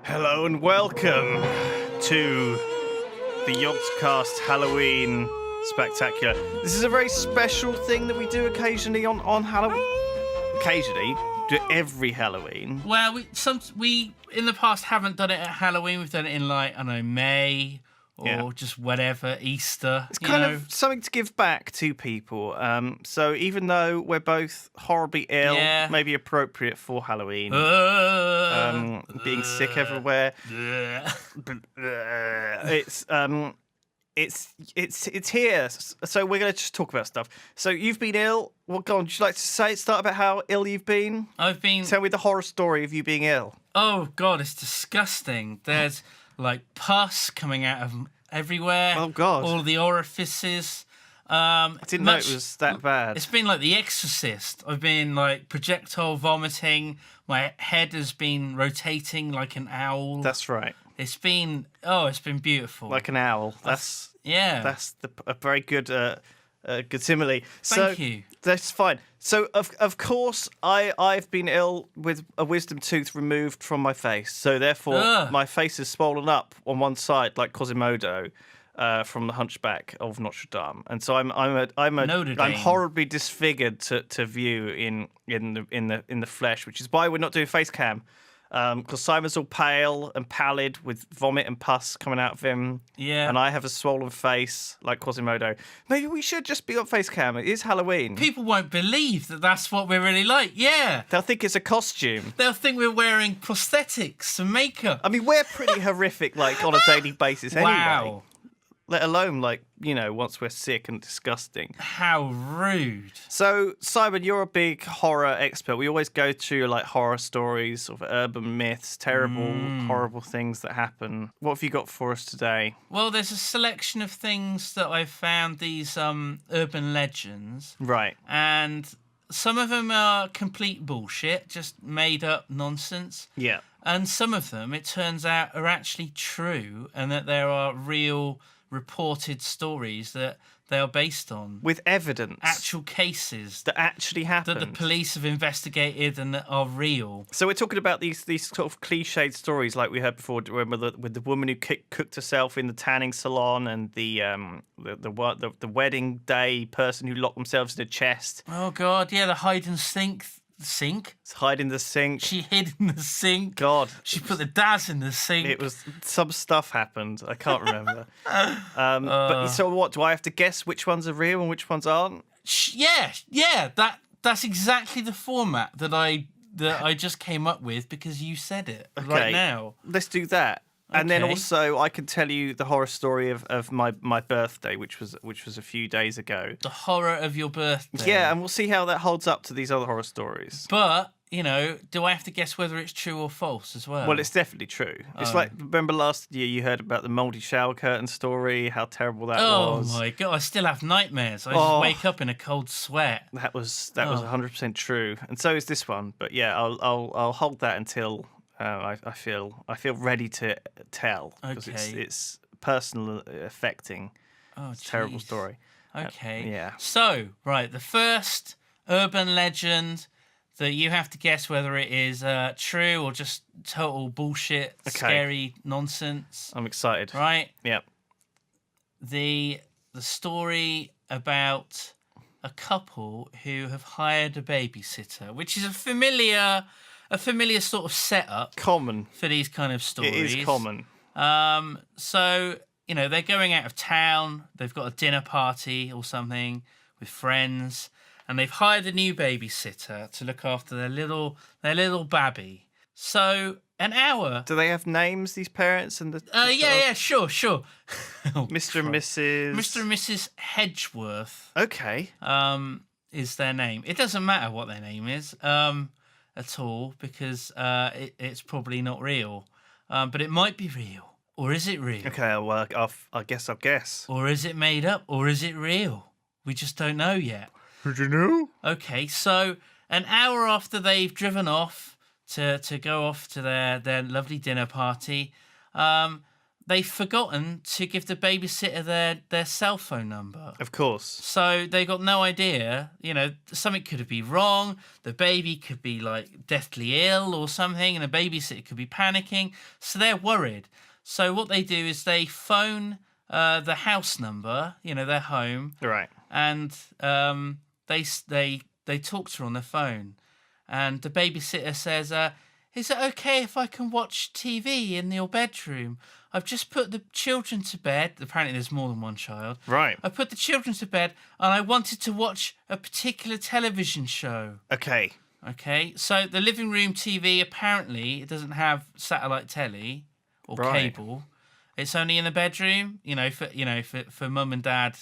Hello and welcome to the YoGPoD Halloween Spectacular. This is a very special thing that we do occasionally on Halloween. Occasionally, do it every Halloween. Well, we in the past haven't done it at Halloween. We've done it in like, I don't know, May or just whatever, Easter. It's kind of something to give back to people. So even though we're both horribly ill, maybe appropriate for Halloween, being sick everywhere, it's here. So we're gonna just talk about stuff. So you've been ill. Well, go on. Would you like to start about how ill you've been? Tell me the horror story of you being ill. Oh God, it's disgusting. There's like pus coming out of everywhere. Oh God! All the orifices. I didn't know it was that bad. It's been like The Exorcist. I've been like projectile vomiting. My head has been rotating like an owl. That's right. It's been beautiful. Like an owl. That's a very good good simile. Thank you. That's fine. So of course I've been ill with a wisdom tooth removed from my face. So therefore my face is swollen up on one side like Quasimodo from The Hunchback of Notre Dame. And so I'm horribly disfigured to view in the flesh, which is why we're not doing face cam. Because Simon's all pale and pallid with vomit and pus coming out of him. Yeah. And I have a swollen face like Quasimodo. Maybe we should just be on face cam. It is Halloween. People won't believe that that's what we're really like. Yeah. They'll think it's a costume. They'll think we're wearing prosthetics and makeup. I mean, we're pretty horrific, like, on a daily basis anyway. Wow. Let alone, like, you know, once we're sick and disgusting. How rude. So, Simon, you're a big horror expert. We always go through, like, horror stories, sort of urban myths, terrible, horrible things that happen. What have you got for us today? Well, there's a selection of things that I've found, these urban legends. Right. And some of them are complete bullshit, just made-up nonsense. Yeah. And some of them, it turns out, are actually true and that there are real reported stories that they are based on. With evidence. Actual cases. That actually happened. That the police have investigated and that are real. So we're talking about these sort of cliched stories like we heard before, with the woman who cooked herself in the tanning salon and the wedding day person who locked themselves in a chest. Oh, God, yeah, the hide and sink. It's hide in the sink. She hid in the sink. God. She put the Daz in the sink. It was some stuff happened. I can't remember. But so what? Do I have to guess which ones are real and which ones aren't? Yeah. That's exactly the format that I just came up with because you said it right now. Let's do that. And then also, I can tell you the horror story of my birthday, which was a few days ago. The horror of your birthday. Yeah, and we'll see how that holds up to these other horror stories. But, you know, do I have to guess whether it's true or false as well? Well, it's definitely true. It's like, remember last year you heard about the mouldy shower curtain story, how terrible that was? Oh, my God, I still have nightmares. I just wake up in a cold sweat. That was 100% true. And so is this one. But yeah, I'll hold that until... I feel ready to tell because it's personal, affecting. It's a terrible story. Okay. Yeah. So the first urban legend that you have to guess whether it is true or just total bullshit, scary nonsense. I'm excited. Right. Yep. The story about a couple who have hired a babysitter, which is a familiar sort of setup. Common. For these kind of stories. It is common. So, you know, they're going out of town. They've got a dinner party or something with friends. And they've hired a new babysitter to look after their little babby. So, an hour... Do they have names, these parents? And sure. Mr. and Mrs... Mr. and Mrs. Hedgeworth. Okay. Is their name. It doesn't matter what their name is. At all, because it's probably not real. But it might be real. Or is it real? Okay, well, I guess I'll guess. Or is it made up? Or is it real? We just don't know yet. Did you know? Okay, so an hour after they've driven off to go off to their lovely dinner party, they've forgotten to give the babysitter their cell phone number. Of course. So they got no idea, something could be wrong. The baby could be like deathly ill or something, and the babysitter could be panicking. So they're worried. So what they do is they phone the house number, their home. Right. And they talk to her on the phone. And the babysitter says, is it okay if I can watch TV in your bedroom? I've just put the children to bed. Apparently there's more than one child. Right. I put the children to bed and I wanted to watch a particular television show. Okay. So the living room TV, apparently, it doesn't have satellite telly or cable. It's only in the bedroom, for mum and dad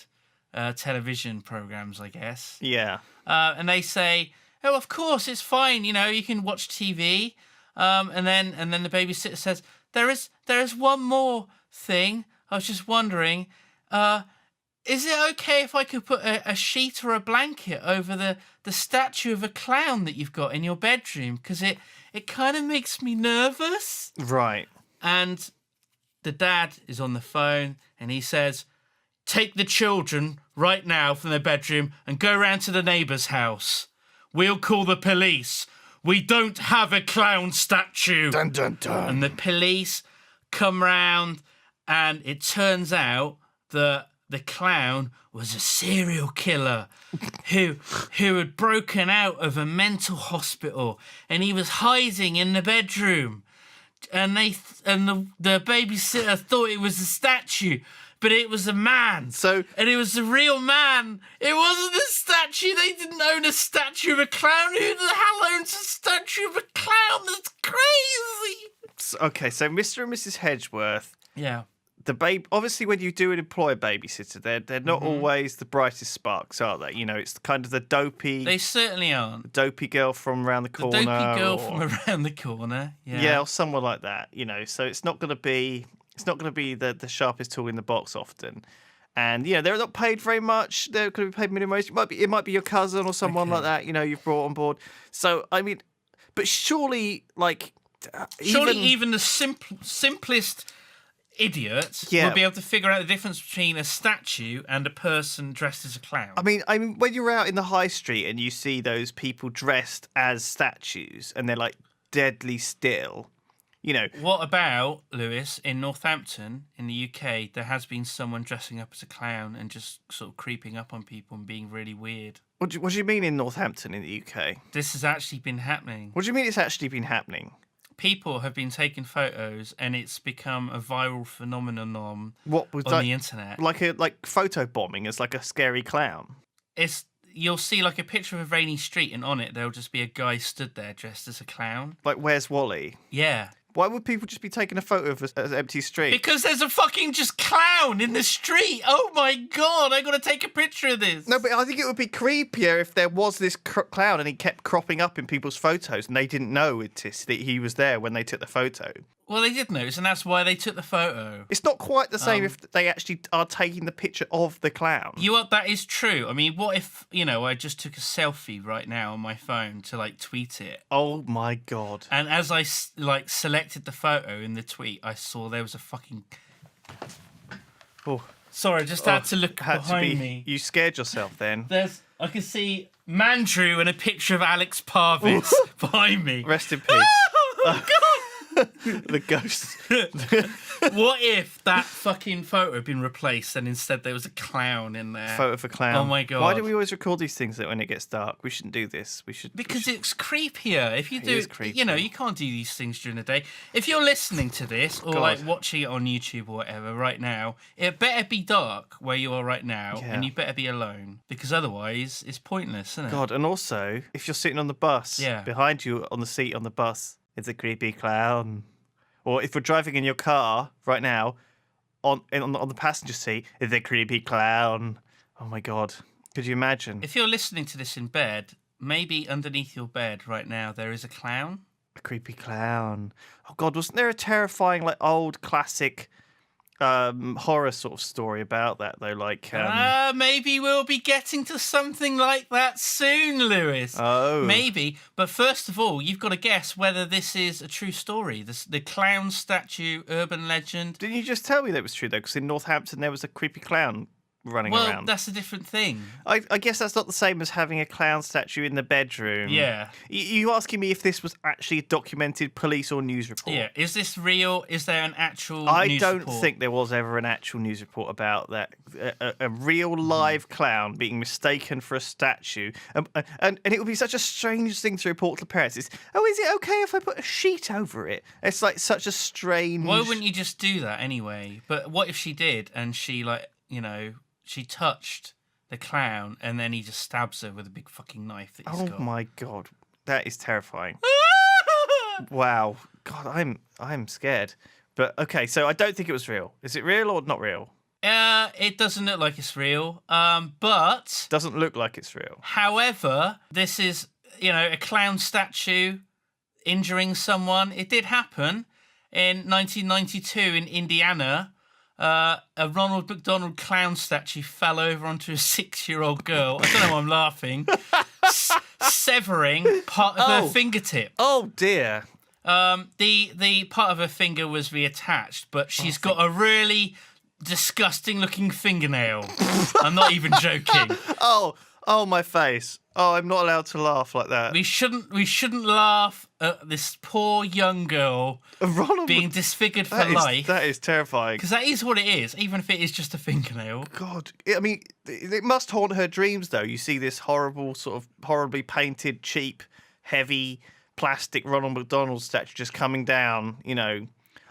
television programs, I guess. Yeah. And they say, oh, of course, it's fine. You can watch TV. And then the babysitter says, there is one more thing. I was just wondering, is it okay if I could put a sheet or a blanket over the statue of a clown that you've got in your bedroom? Because it kind of makes me nervous. Right. And the dad is on the phone and he says, take the children right now from their bedroom and go round to the neighbour's house. We'll call the police. We don't have a clown statue. Dun, dun, dun. And the police come round, and it turns out that the clown was a serial killer who had broken out of a mental hospital, and he was hiding in the bedroom. And the babysitter thought it was a statue, but it was a man. And it was a real man. It wasn't a statue. They didn't own a statue of a clown. Who the hell owns a statue of a clown? That's crazy. Okay, so Mr. and Mrs. Hedgeworth. Yeah. Obviously, when you do employ a babysitter, they're not always the brightest sparks, are they? It's kind of the dopey. They certainly aren't. Dopey girl from around the corner. The dopey girl from around the corner. Yeah. Yeah, or someone like that. So it's not going to be. It's not going to be the sharpest tool in the box often. And, they're not paid very much. They're going to be paid minimum wage. It might be your cousin or someone like that, you've brought on board. So, I mean, but surely, even the simplest idiot will be able to figure out the difference between a statue and a person dressed as a clown. I mean, when you're out in the high street and you see those people dressed as statues and they're, deadly still... What about, Lewis, in Northampton, in the UK, there has been someone dressing up as a clown and just sort of creeping up on people and being really weird. What do you mean in Northampton, in the UK? This has actually been happening. What do you mean it's actually been happening? People have been taking photos and it's become a viral phenomenon on the internet. Like photo bombing as a scary clown? You'll see a picture of a rainy street and on it there'll just be a guy stood there dressed as a clown. Like Where's Wally? Yeah. Why would people just be taking a photo of an empty street? Because there's a fucking just clown in the street. Oh my God, I got to take a picture of this. No, but I think it would be creepier if there was this clown and he kept cropping up in people's photos and they didn't know that he was there when they took the photo. Well, they did notice, and that's why they took the photo. It's not quite the same if they actually are taking the picture of the clown. That is true. I mean, what if, I just took a selfie right now on my phone to, tweet it? Oh, my God. And as I, selected the photo in the tweet, I saw there was a fucking... Oh. Sorry, I just had to look behind me. You scared yourself then. I can see Mandrew and a picture of Alex Parvis behind me. Rest in peace. Oh, God! The ghost. What if that fucking photo had been replaced and instead there was a clown in there? Photo of a clown. Oh my God. Why do we always record these things when it gets dark? We shouldn't do this. Because it's creepier. If you do, you can't do these things during the day. If you're listening to this or watching it on YouTube or whatever right now, it better be dark where you are right now, and you better be alone because otherwise it's pointless, isn't it? God, and also if you're sitting on the bus, behind you on the seat on the bus, it's a creepy clown. Or if you're driving in your car right now, on the passenger seat, it's a creepy clown. Oh my God. Could you imagine? If you're listening to this in bed, maybe underneath your bed right now there is a clown. A creepy clown. Oh God, wasn't there a terrifying old classic horror sort of story about that, though. Like, maybe we'll be getting to something like that soon, Lewis. Oh. Maybe. But first of all, you've got to guess whether this is a true story. The clown statue urban legend. Didn't you just tell me that it was true, though? Because in Northampton, there was a creepy clown running around. Well, that's a different thing. I guess that's not the same as having a clown statue in the bedroom. Yeah. You asking me if this was actually a documented police or news report? Yeah. Is this real? Is there an actual I news don't report? think there was ever an actual news report about that. A real live clown being mistaken for a statue. And it would be such a strange thing to report to parents. Is it okay if I put a sheet over it? It's like such a strange... Why wouldn't you just do that anyway? But what if she did and she, she touched the clown and then he just stabs her with a big fucking knife that he's got. Oh my God. That is terrifying. Wow. God, I'm scared. But okay, so I don't think it was real. Is it real or not real? It doesn't look like it's real. But Doesn't look like it's real. however, this is, a clown statue injuring someone. It did happen in 1992 in Indiana. A Ronald McDonald clown statue fell over onto a 6-year-old girl. I don't know why I'm laughing. Severing part of her fingertip. Oh dear. The part of her finger was reattached, but she's got a really disgusting-looking fingernail. I'm not even joking. Oh, my face. Oh, I'm not allowed to laugh like that. We shouldn't laugh at this poor young girl being disfigured for life. That is terrifying. Because that is what it is, even if it is just a fingernail. God, I mean, it must haunt her dreams, though. You see this horrible, sort of horribly painted, cheap, heavy, plastic Ronald McDonald statue just coming down,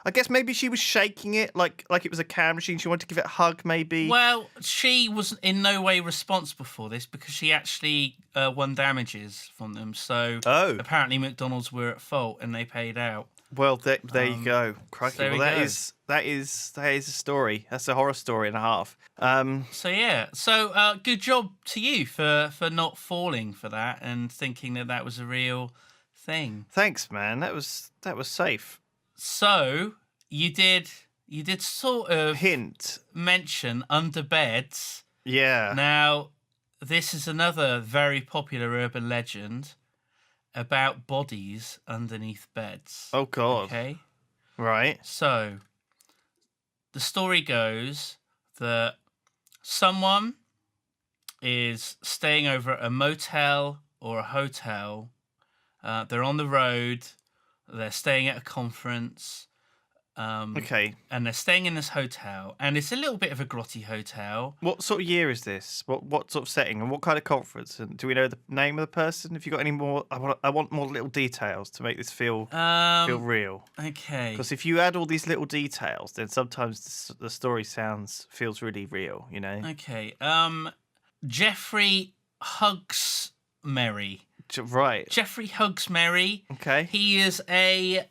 I guess maybe she was shaking it like it was a camera machine. She wanted to give it a hug, maybe. Well, she was in no way responsible for this because she actually won damages from them. So apparently McDonald's were at fault and they paid out. Well, there you go. Crikey. So well, that is a story. That's a horror story and a half. So good job to you for not falling for that and thinking that was a real thing. Thanks, man. That was safe. So you did sort of hint mention under beds. Yeah. Now, this is another very popular urban legend about bodies underneath beds. Oh God. Okay. Right. So the story goes that someone is staying over at a motel or a hotel. They're on the road. They're staying at a conference. Okay. And they're staying in this hotel. And it's a little bit of a grotty hotel. What sort of year is this? What sort of setting? And what kind of conference? And do we know the name of the person? Have you got any more? I want more little details to make this feel real. Okay. Because if you add all these little details, then sometimes the story feels really real, Okay. Jeffrey Hugs Mary. Right. Jeffrey Hugs Mary. Okay. He is a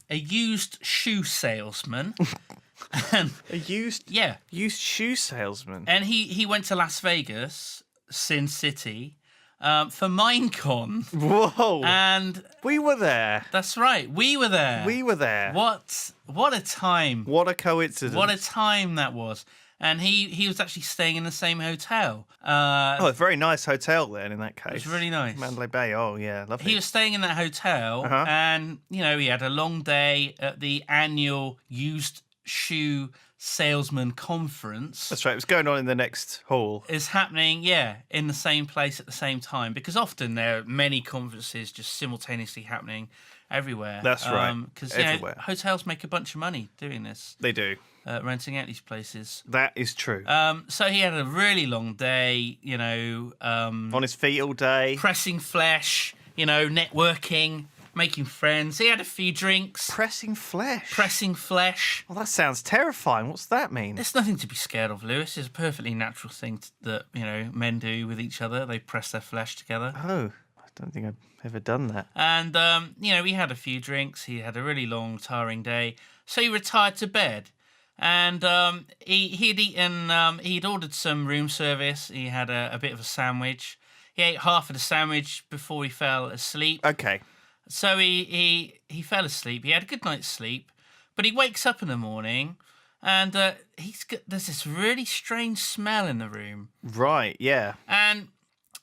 used shoe salesman. Used shoe salesman. And he went to Las Vegas, Sin City, for Minecon. Whoa. And we were there. That's right. We were there. What a time. What a coincidence. What a time that was. And he was actually staying in the same hotel. A very nice hotel then, in that case. It was really nice. Mandalay Bay, oh yeah, lovely. He was staying in that hotel, and, he had a long day at the annual used shoe salesman conference. That's right, it was going on in the next hall. It's happening, in the same place at the same time, because often there are many conferences just simultaneously happening everywhere. That's right, because everywhere. Hotels make a bunch of money doing this. They do. Renting out these places. That is true. So he had a really long day, on his feet all day. Pressing flesh, networking, making friends. He had a few drinks. Pressing flesh? Pressing flesh. Well, that sounds terrifying. What's that mean? There's nothing to be scared of, Lewis. It's a perfectly natural thing that, men do with each other. They press their flesh together. Oh, I don't think I've ever done that. And, he had a few drinks. He had a really long, tiring day. So he retired to bed. And he'd eaten, he'd ordered some room service. He had a bit of a sandwich. He ate half of the sandwich before he fell asleep. Okay. So he fell asleep. He had a good night's sleep. But he wakes up in the morning And there's this really strange smell in the room. Right, yeah. And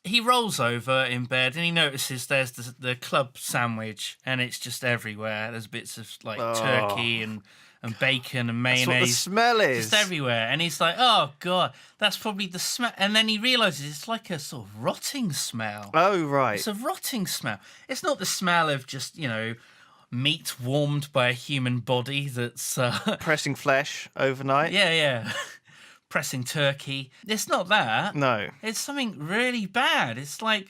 he rolls over in bed and he notices there's the club sandwich and it's just everywhere. There's bits of like turkey and bacon and mayonnaise. That's what the smell is. Just everywhere. And he's like, oh, God, that's probably the smell. And then he realises it's like a sort of rotting smell. Oh, right. It's a rotting smell. It's not the smell of just, meat warmed by a human body that's... pressing flesh overnight. Yeah. Pressing turkey. It's not that. No. It's something really bad. It's like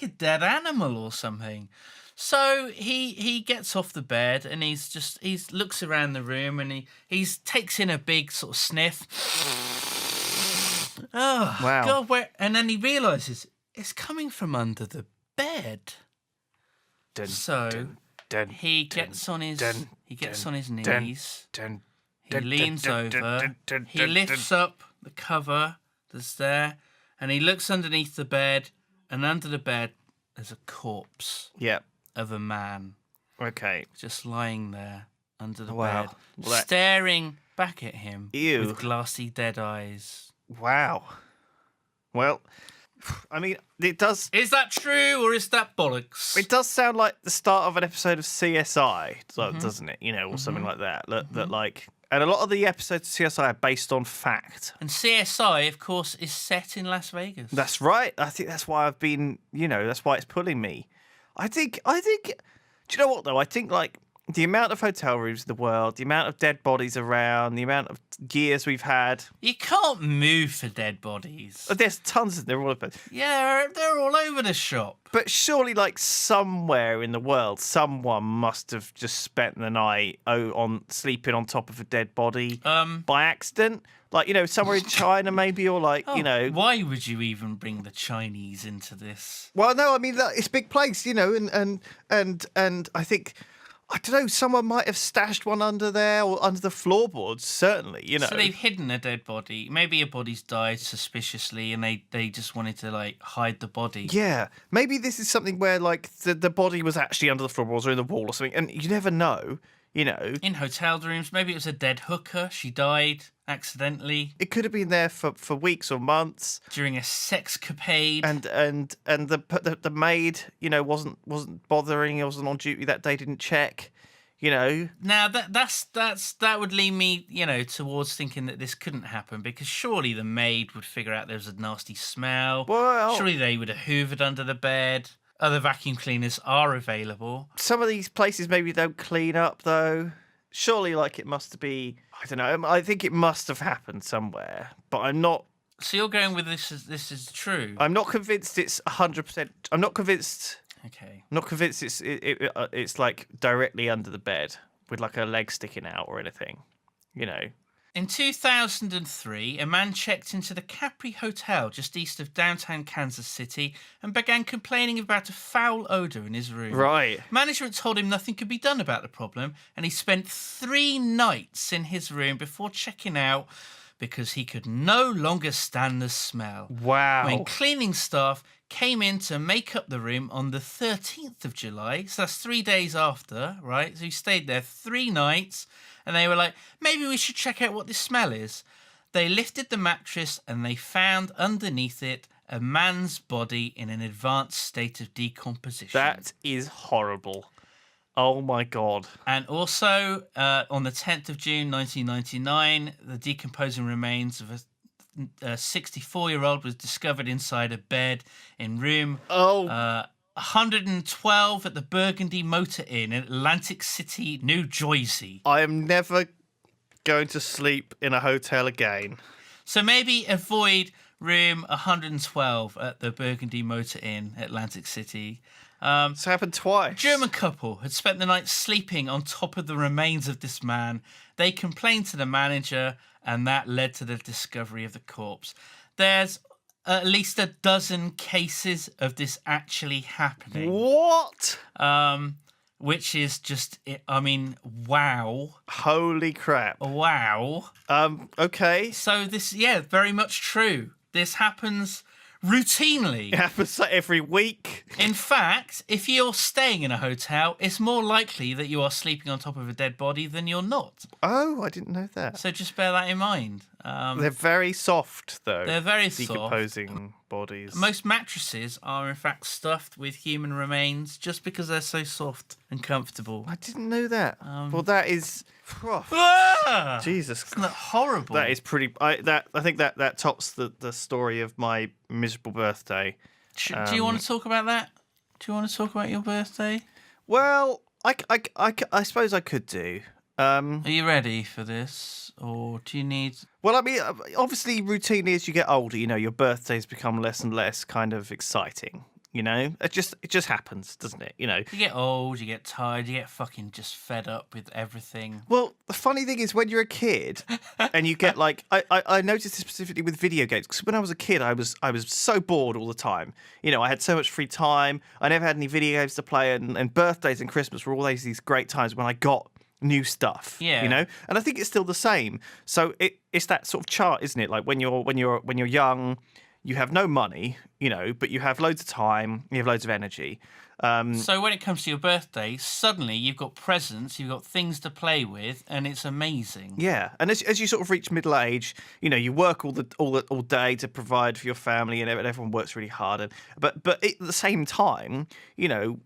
a dead animal or something. So he gets off the bed and he looks around the room and he takes in a big sort of sniff. Oh, wow. God, and then he realises it's coming from under the bed. Dun, so dun, dun, he gets on his knees. He leans over, he lifts up the cover that's there, and he looks underneath the bed, and under the bed there's a corpse of a man. Okay. Just lying there under the Wow. bed, Well, staring back at him Ew. with glassy dead eyes. Wow. Well, I mean, it does... Is that true, or is that bollocks? It does sound like the start of an episode of CSI, doesn't it? Or something like that. And a lot of the episodes of CSI are based on fact. And CSI, of course, is set in Las Vegas. That's right. I think that's why I've been, that's why it's pulling me. I think, do you know what, though? I think, the amount of hotel rooms in the world, the amount of dead bodies around, the amount of years we've had. You can't move for dead bodies. There's tons of them all over. Yeah, they're all over the shop. But surely, somewhere in the world, someone must have just spent the night on sleeping on top of a dead body by accident. Somewhere in China, maybe, or Why would you even bring the Chinese into this? Well, no, I mean it's a big place, and I think. I don't know, someone might have stashed one under there or under the floorboards, certainly, So they've hidden a dead body. Maybe a body's died suspiciously and they just wanted to, hide the body. Yeah. Maybe this is something where, the body was actually under the floorboards or in the wall or something, and you never know, In hotel rooms. Maybe it was a dead hooker. She died accidentally. It could have been there for weeks or months. During a sexcapade. And the maid, wasn't bothering, wasn't on duty that day, didn't check, Now that would lead me, towards thinking that this couldn't happen because surely the maid would figure out there was a nasty smell. Well, surely they would have hoovered under the bed. Other vacuum cleaners are available. Some of these places maybe don't clean up though. Surely, it must be. I don't know. I think it must have happened somewhere, but I'm not. So you're going with this is true. I'm not convinced it's 100%. I'm not convinced. Okay. I'm not convinced it's directly under the bed with a leg sticking out or anything. In 2003, a man checked into the Capri Hotel just east of downtown Kansas City and began complaining about a foul odour in his room. Right. Management told him nothing could be done about the problem, and he spent 3 nights in his room before checking out because he could no longer stand the smell. Wow. When cleaning staff came in to make up the room on the 13th of July, so that's 3 days after, right? So he stayed there 3 nights. And they were like, maybe we should check out what this smell is. They lifted the mattress and they found underneath it a man's body in an advanced state of decomposition. That is horrible. Oh, my God. And also, on the 10th of June, 1999, the decomposing remains of a 64-year-old was discovered inside a bed in room 112 at the Burgundy Motor Inn in Atlantic City, New Jersey. I am never going to sleep in a hotel again. So maybe avoid room 112 at the Burgundy Motor Inn, Atlantic City. It's happened twice. German couple had spent the night sleeping on top of the remains of this man. They complained to the manager, and that led to the discovery of the corpse. There's at least a dozen cases of this actually happening. What? Which is just, wow. Holy crap. Wow. Okay. So this, very much true. This happens routinely. It happens like every week. In fact, if you're staying in a hotel, it's more likely that you are sleeping on top of a dead body than you're not. Oh, I didn't know that. So just bear that in mind. They're very soft, though. They're very decomposing bodies. Most mattresses are, in fact, stuffed with human remains just because they're so soft and comfortable. I didn't know that. Well, that is... Jesus. Isn't that horrible? That is pretty... I think that tops the story of my miserable birthday. Do you want to talk about that? Do you want to talk about your birthday? Well, I suppose I could do. Are you ready for this? Or do you need... Well, I mean, obviously, routinely as you get older, your birthdays become less and less kind of exciting. It just happens, doesn't it? You get old, you get tired, you get fucking just fed up with everything. Well, the funny thing is when you're a kid and you get like, I noticed this specifically with video games, because when I was a kid, I was so bored all the time. I had so much free time. I never had any video games to play, and birthdays and Christmas were always these great times when I got new stuff. Yeah. And I think it's still the same. So it's that sort of chart, isn't it? Like when you're young, you have no money, but you have loads of time, you have loads of energy. So when it comes to your birthday, suddenly you've got presents, you've got things to play with, and it's amazing. Yeah, and as you sort of reach middle age, you work all day to provide for your family, and everyone works really hard. But at the same time, you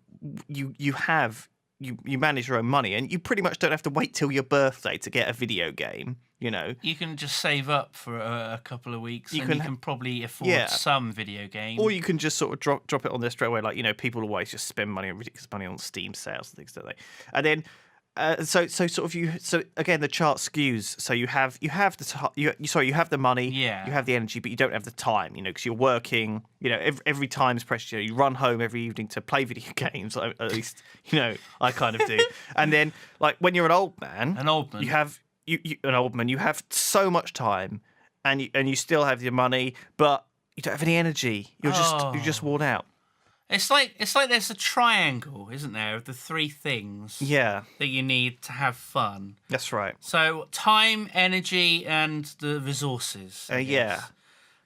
manage your own money, and you pretty much don't have to wait till your birthday to get a video game. You can just save up for a couple of weeks, and you can probably afford some video game. Or you can just sort of drop it on there straight away. Like, people always just spend ridiculous money on Steam sales and things, don't they? And then, so again, the chart skews. So you have the money, you have the energy, but you don't have the time, because you're working. Every time is precious. You run home every evening to play video games. At least, I kind of do. And then, like when you're an old man, you have. An old man, you have so much time, and you still have your money, but you don't have any energy. You're just worn out. It's like there's a triangle, isn't there, of the three things that you need to have fun. That's right. So time, energy, and the resources. Yeah.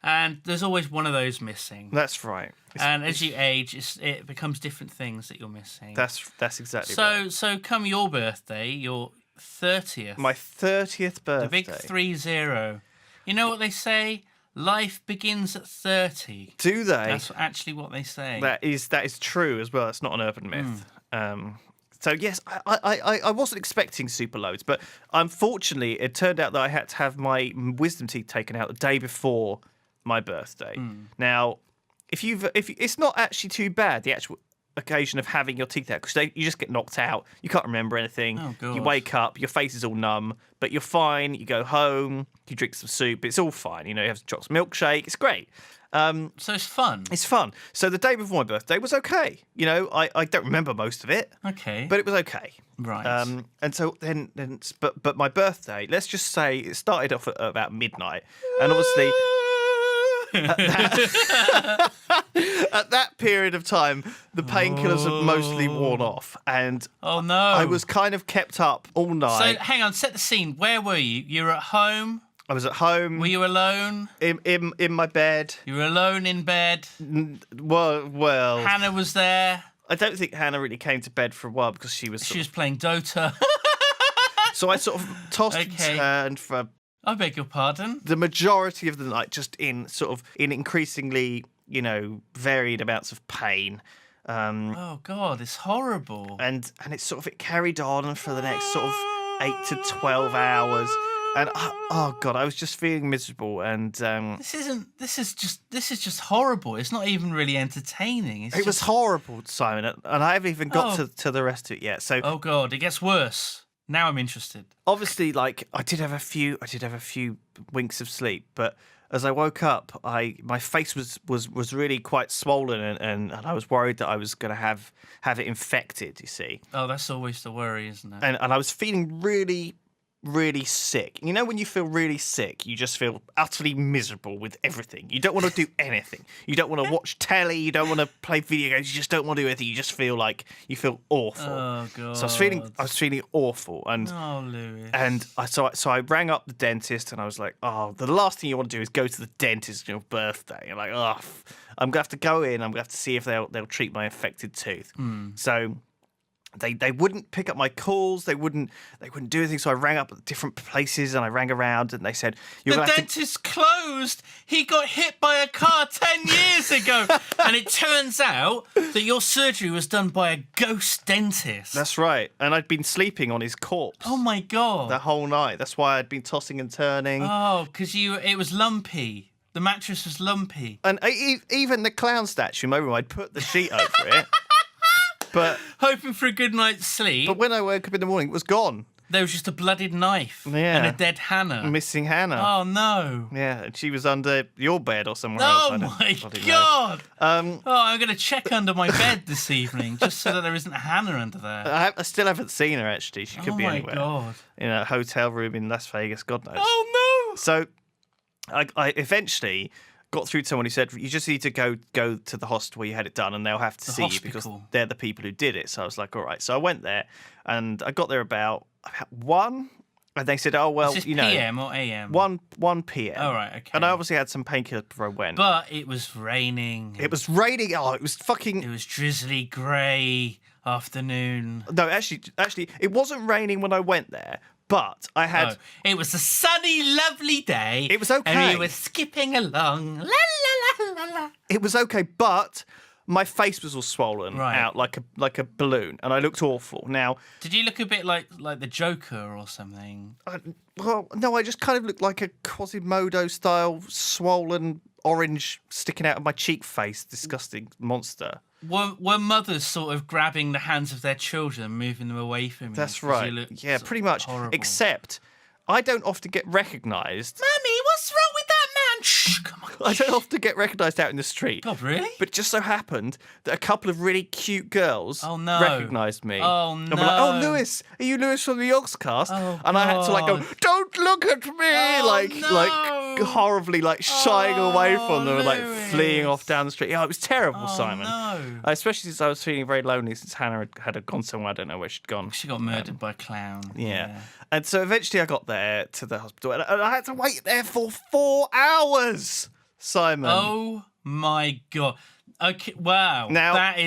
And there's always one of those missing. That's right. And as you age, it becomes different things that you're missing. That's exactly right. So come your birthday, your 30th. My 30th birthday. The big 30. You know what they say? Life begins at 30. Do they? That's actually what they say. That is true as well. It's not an urban myth. So yes, I wasn't expecting super loads, but unfortunately, it turned out that I had to have my wisdom teeth taken out the day before my birthday. Now, if it's not actually too bad, the actual occasion of having your teeth out, because you just get knocked out, you can't remember anything. Oh, God. You wake up, your face is all numb, but you're fine. You go home, you drink some soup, it's all fine. You have some chocolate milkshake, it's great. So it's fun. It's fun. So the day before my birthday was okay. I don't remember most of it. Okay. But it was okay. Right. And so then but my birthday, let's just say it started off at about midnight, and obviously. At that period of time, the painkillers had mostly worn off, and oh no, I was kind of kept up all night. So hang on, set the scene. Where were you? You were at home. I was at home. Were you alone? In my bed. You were alone in bed. Well. Hannah was there. I don't think Hannah really came to bed for a while because she was playing Dota. So I sort of tossed and turned for. I beg your pardon? The majority of the night, just in increasingly, varied amounts of pain. Oh God, it's horrible. And it carried on for the next sort of 8 to 12 hours. And oh God, I was just feeling miserable. And this is just horrible. It's not even really entertaining. It was horrible, Simon, and I haven't even got to the rest of it yet. So oh God, it gets worse. Now I'm interested. Obviously, I did have a few winks of sleep, but as I woke up, my face was really quite swollen, and I was worried that I was going to have it infected. You see? Oh, that's always the worry, isn't it? And I was feeling really, really sick. You know when you feel really sick, you just feel utterly miserable with everything. You don't want to do anything. You don't want to watch telly. You don't want to play video games. You just don't want to do anything. You just feel like you feel awful. Oh god. So I was feeling awful, and Lewis. and I rang up the dentist, and I was like, oh, the last thing you want to do is go to the dentist on your birthday. You're like, oh, I'm gonna have to go in. I'm gonna have to see if they'll treat my infected tooth. So. They wouldn't pick up my calls. They wouldn't do anything. So I rang up at different places and I rang around and they said, the dentist's closed. He got hit by a car 10 years ago. And it turns out that your surgery was done by a ghost dentist. That's right. And I'd been sleeping on his corpse. Oh my god. The whole night. That's why I'd been tossing and turning. Oh, because it was lumpy. The mattress was lumpy. And even the clown statue in my room, I'd put the sheet over it. But hoping for a good night's sleep. But when I woke up in the morning, it was gone. There was just a blooded knife and a dead Hannah. Missing Hannah. Oh, no. Yeah, and she was under your bed or somewhere else. Oh, my God. I'm going to check under my bed this evening just so that there isn't a Hannah under there. I still haven't seen her, actually. She could be anywhere. Oh, my God. In a hotel room in Las Vegas, God knows. Oh, no. So I eventually got through to someone who said, you just need to go to the hospital where you had it done and they'll have to see you because they're the people who did it. So I was like, all right. So I went there and I got there about 1 and they said, oh, well, Is this PM or AM? 1 p.m. All right, okay. And I obviously had some painkillers before I went. But it was raining. It was raining. Oh, it was fucking... It was drizzly grey afternoon. No, actually, it wasn't raining when I went there. But I had... it was a sunny, lovely day. It was okay. And we were skipping along. La, la, la, la, la. It was okay, but my face was all swollen out like a balloon, and I looked awful. Now... Did you look a bit like the Joker or something? Well, no, I just kind of looked like a Quasimodo-style swollen orange sticking out of my cheek face, disgusting monster. Were mothers sort of grabbing the hands of their children and moving them away from you? That's right. Yeah, pretty much. Horrible. Except I don't often get recognised. Mummy, what's wrong with that man? Shh, come on. I don't often get recognised out in the street. God, really? But it just so happened that a couple of really cute girls recognised me. Oh, no. And were like, oh, Lewis, are you Lewis from the Yogscast? Oh, and I had to go, don't look at me! Like horribly shying away from them and fleeing off down the street. Yeah, it was terrible, Simon. No. Especially since I was feeling very lonely since Hannah had gone somewhere. I don't know where she'd gone. She got murdered by a clown. Yeah. And so eventually I got there to the hospital and I had to wait there for 4 hours, Simon. Oh my God. Okay, wow. Now, that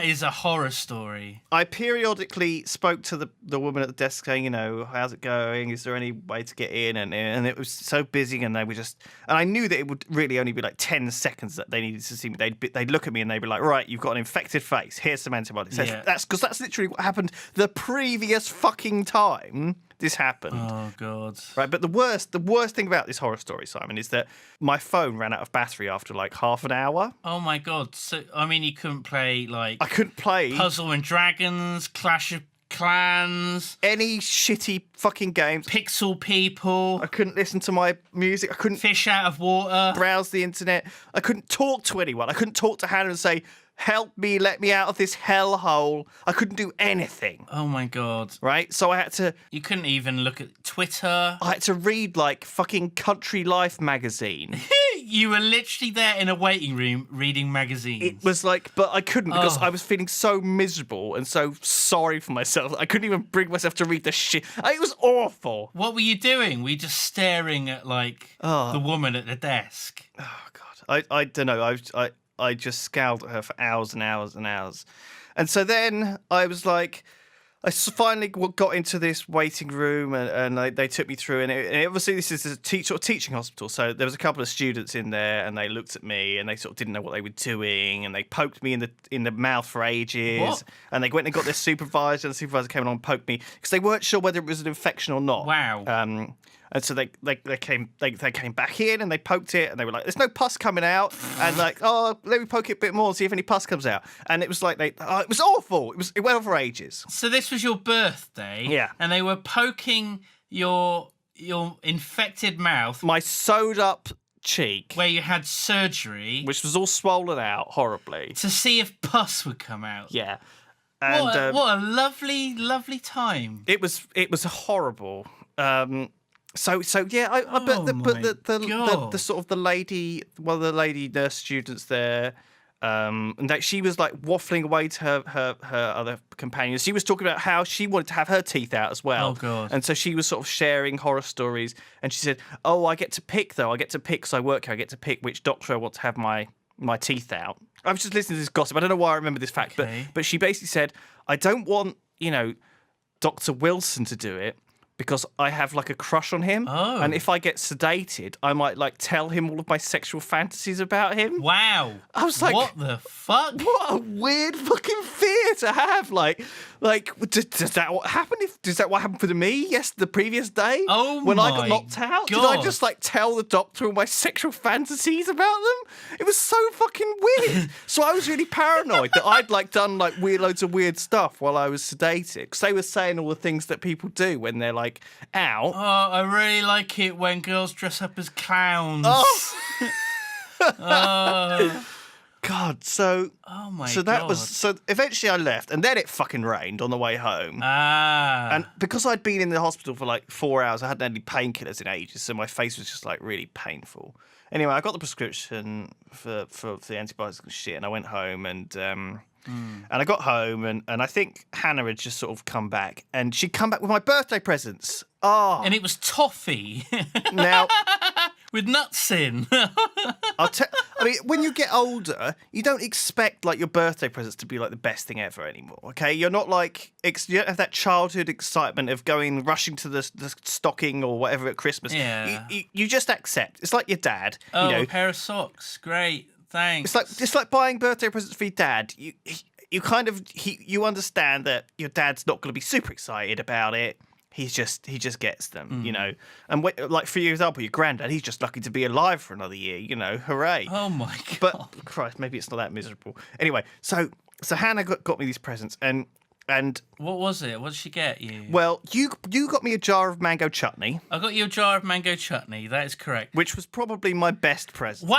is a horror story. I periodically spoke to the woman at the desk saying, how's it going? Is there any way to get in? And it was so busy and they were just... And I knew that it would really only be 10 seconds that they needed to see me. They'd look at me and they'd be like, right, you've got an infected face. Here's some antibiotics. Yeah. That's literally what happened the previous fucking time this happened. Oh, God. Right, but the worst thing about this horror story, Simon, is that my phone ran out of battery after half an hour. Oh, my God. So, you couldn't play, I couldn't play... Puzzle and Dragons, Clash of Clans... Any shitty fucking games. Pixel People... I couldn't listen to my music. I couldn't... Fish out of water. Browse the internet. I couldn't talk to anyone. I couldn't talk to Hannah and say... Help me, let me out of this hellhole. I couldn't do anything. Oh, my God. Right? So I had to... You couldn't even look at Twitter. I had to read, fucking Country Life magazine. You were literally there in a waiting room reading magazines. It was but I couldn't because I was feeling so miserable and so sorry for myself. I couldn't even bring myself to read the shit. It was awful. What were you doing? Were you just staring at, the woman at the desk? Oh, God. I don't know. I just scowled at her for hours and hours and hours. And so then I was I finally got into this waiting room and they took me through. And obviously this is a teaching hospital. So there was a couple of students in there and they looked at me and they sort of didn't know what they were doing. And they poked me in the mouth for ages. What? And they went and got their supervisor and the supervisor came along and poked me because they weren't sure whether it was an infection or not. Wow. And so they came back in and they poked it and they were like, "There's no pus coming out," and let me poke it a bit more and see if any pus comes out. And it was it was awful. It went on for ages. So this was your birthday, yeah, and they were poking your infected mouth, my sewed up cheek, where you had surgery, which was all swollen out horribly, to see if pus would come out. Yeah. And what a lovely, lovely time. It was horrible. So yeah, but the sort of the lady, one of the lady nurse students there, and that she was like waffling away to her other companions. She was talking about how she wanted to have her teeth out as well. Oh God! And so she was sort of sharing horror stories, and she said, "Oh, I get to pick though. I get to pick because I work here. I get to pick which doctor I want to have my teeth out." I was just listening to this gossip. I don't know why I remember this fact, but she basically said, "I don't want Dr. Wilson to do it." Because I have like a crush on him, and if I get sedated, I might like tell him all of my sexual fantasies about him. Wow! I was like, what the fuck? What a weird fucking fear to have. Like, does that what happen? Does that what happened to me? Yes, the previous day. Oh when my I got knocked out, God. did I just like tell the doctor all my sexual fantasies about them? It was so fucking weird. So I was really paranoid that I'd like done like loads of weird stuff while I was sedated, because they were saying all the things that people do when they're like out. Oh, I really like it when girls dress up as clowns. Oh. God, so God. That was so eventually I left, and then it fucking rained on the way home. And because I'd been in the hospital for like 4 hours, I hadn't had any painkillers in ages, so my face was just like really painful. Anyway, I got the prescription for the antibiotics and shit, and I went home and I got home and I think Hannah had just sort of come back, and she'd come back with my birthday presents. Oh, and it was toffee. Now. With nuts in. I mean, when you get older, you don't expect like your birthday presents to be like the best thing ever anymore. Okay, you're not like you don't have that childhood excitement of rushing to the stocking or whatever at Christmas. Yeah. You just accept. It's like your dad. Oh, a pair of socks. Great, thanks. It's like buying birthday presents for your dad. You understand that your dad's not going to be super excited about it. He just gets them, And like for example, your granddad, he's just lucky to be alive for another year, hooray. Oh my God. But Christ, maybe it's not that miserable. Anyway, so Hannah got me these presents, and what was it? What did she get you? Well, you got me a jar of mango chutney. I got you a jar of mango chutney. That is correct. Which was probably my best present. Wow!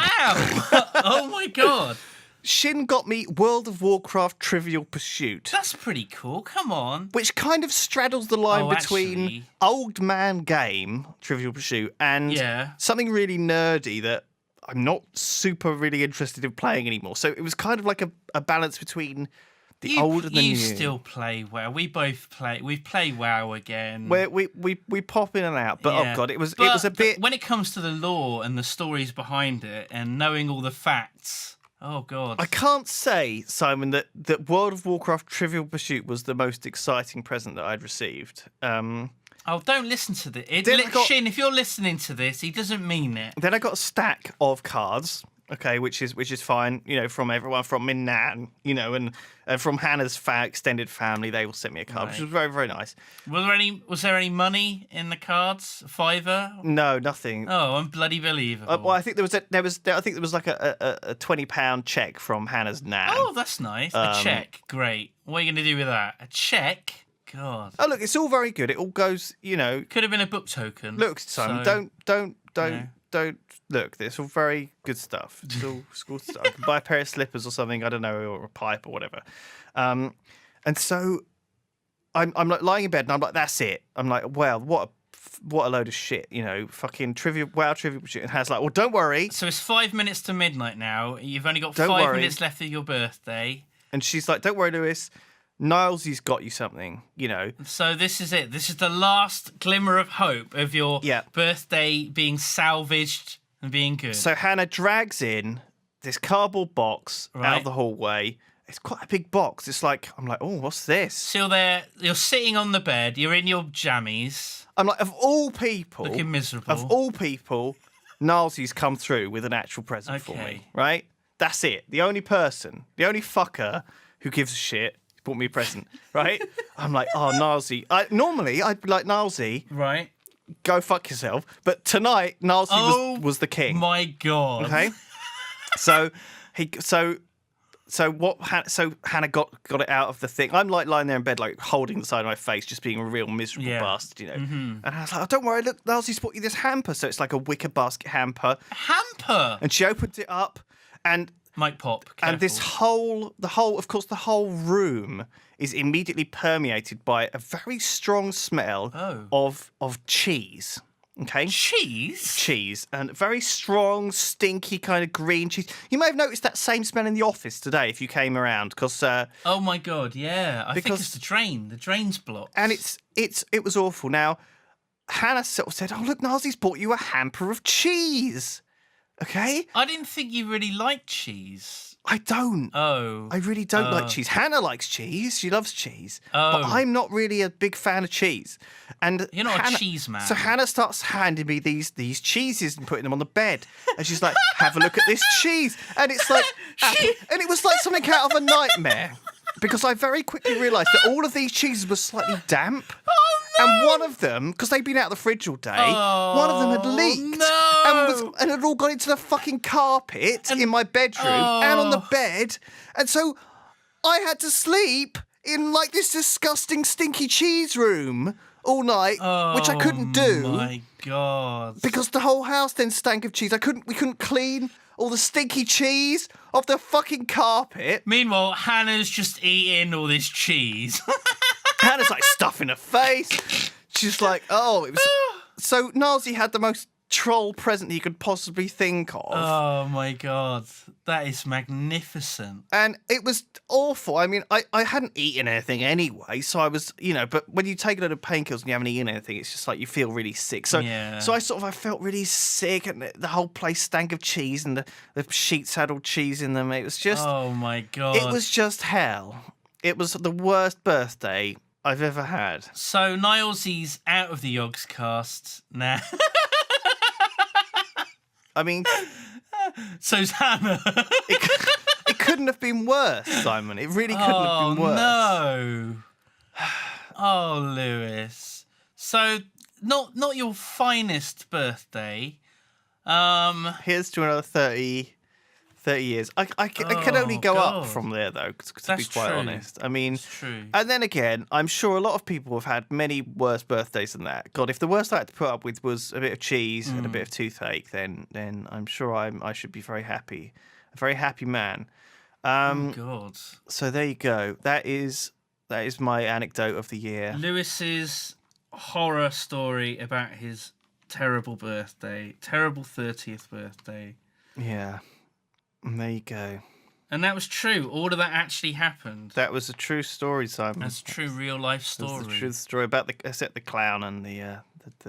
Oh my God. Sjin got me World of Warcraft Trivial Pursuit. That's pretty cool. Come on. Which kind of straddles the line between old man game, Trivial Pursuit, and something really nerdy that I'm not super really interested in playing anymore. So it was kind of like a balance between the old and the new. You still play WoW. We both play. We play WoW again. We pop in and out, but oh God, it was a bit. When it comes to the lore and the stories behind it and knowing all the facts. Oh, God. I can't say, Simon, that World of Warcraft Trivial Pursuit was the most exciting present that I'd received. Oh, don't listen to this. Sjin, if you're listening to this, he doesn't mean it. Then I got a stack of cards, okay, which is fine, from everyone, from min Nan, and from Hannah's extended family. They all sent me a card, which was very, very nice. Was there any money in the cards? A $5? No, nothing. Oh, unbelievable. Well, I think there was like a £20 check from Hannah's Nan. Oh, that's nice. A check, great. What are you going to do with that? A check? God. Oh, look, it's all very good. It all goes, Could have been a book token. Look, Simon, don't look. It's all very good stuff. It's all school stuff. I can buy a pair of slippers or something. I don't know, or a pipe or whatever. And so I'm like lying in bed and I'm like, that's it. I'm like, well, what a load of shit, fucking trivia shit. And Hannah's like, well, don't worry. So it's 5 minutes to midnight now. You've only got 5 minutes left of your birthday. And she's like, don't worry, Lewis. Nilesy's got you something, So this is it. This is the last glimmer of hope of your birthday being salvaged and being good. So Hannah drags in this cardboard box out of the hallway. It's quite a big box. It's like, I'm like, oh, what's this? So you're sitting on the bed. You're in your jammies. I'm like, of all people. Looking miserable. Of all people, Nilesy's come through with an actual present for me, right? That's it. The only person, the only fucker who gives a shit bought me a present, right? I'm like, oh, Nilesy. Normally, I'd be like, Nilesy, right? Go fuck yourself. But tonight, Nilesy was the king. My God. Okay. So Hannah got it out of the thing. I'm like lying there in bed, like holding the side of my face, just being a real miserable bastard, And I was like, oh, don't worry, look, Nilesy's bought you this hamper. So it's like a wicker basket hamper. Hamper. And she opened it up, and Might pop. And this whole room is immediately permeated by a very strong smell of cheese. Okay. Cheese, and very strong, stinky kind of green cheese. You may have noticed that same smell in the office today if you came around, because. Oh my God! Yeah, I think it's the drain. The drain's blocked. And it was awful. Now, Hannah sort of said, "Oh look, Nazi's bought you a hamper of cheese." Okay. I didn't think you really liked cheese. I don't. Oh. I really don't like cheese. Hannah likes cheese. She loves cheese. Oh. But I'm not really a big fan of cheese. And you're not a cheese man. So Hannah starts handing me these cheeses and putting them on the bed. And she's like, have a look at this cheese. And it's like, and it was like something out of a nightmare. Because I very quickly realised that all of these cheeses were slightly damp. Oh, no! And one of them, because they'd been out of the fridge all day, one of them had leaked. No! And had all gone into the fucking carpet in my bedroom and on the bed. And so I had to sleep in like this disgusting, stinky cheese room all night, which I couldn't do. Oh my God. Because the whole house then stank of cheese. We couldn't clean all the stinky cheese off the fucking carpet. Meanwhile, Hannah's just eating all this cheese. Hannah's like stuffing her face. She's like, it was. So Nazi had the most troll present he could possibly think of. Oh my God. That is magnificent. And it was awful. I mean, I hadn't eaten anything anyway, so I was, but when you take a load of painkillers and you haven't eaten anything, it's just like you feel really sick. So I felt really sick, and the whole place stank of cheese, and the sheets had all cheese in them. It was just... Oh my God. It was just hell. It was the worst birthday I've ever had. So Nilesy's out of the Yogs cast now. I mean... So's Hannah. It couldn't have been worse, Simon. It really couldn't have been worse. No. Oh, Lewis. So, not your finest birthday. Here's to another 30 years. I can only go up from there, though, to be quite honest. I mean, that's true. And then again, I'm sure a lot of people have had many worse birthdays than that. God, if the worst I had to put up with was a bit of cheese and a bit of toothache, then I'm sure I should be very happy. A very happy man. Oh, God. So there you go. That is my anecdote of the year. Lewis's horror story about his terrible 30th birthday. Yeah. And there you go. And that was true. All of that actually happened. That was a true story, Simon. That's a true real life story. That's the true story about the clown and the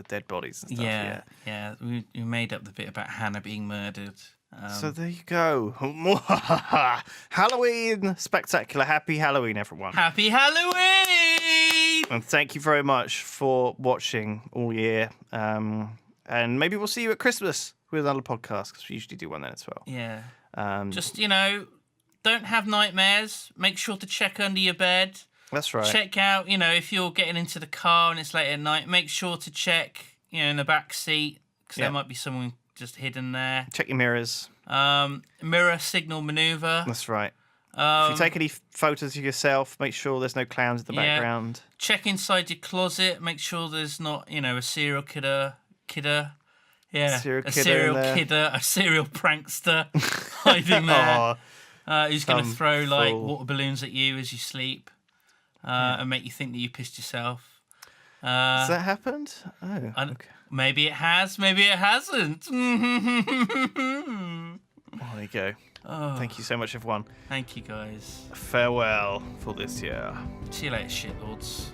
dead bodies and stuff. Yeah. We made up the bit about Hannah being murdered. So there you go. Halloween spectacular. Happy Halloween, everyone. Happy Halloween! And thank you very much for watching all year. And maybe we'll see you at Christmas with another podcast, because we usually do one then as well. Yeah. Just, don't have nightmares. Make sure to check under your bed. That's right. Check out, if you're getting into the car and it's late at night, make sure to check, in the back seat, because there might be someone just hidden there. Check your mirrors. Mirror signal maneuver. That's right. If you take any photos of yourself, make sure there's no clowns in the background. Check inside your closet. Make sure there's not, a serial kidder. Yeah, a serial kidder, a serial prankster hiding there. Who's going to throw like water balloons at you as you sleep and make you think that you pissed yourself. Has that happened? Oh, okay. Maybe it has, maybe it hasn't. Well, there you go. Oh, thank you so much, everyone. Thank you, guys. Farewell for this year. See you later, shitlords.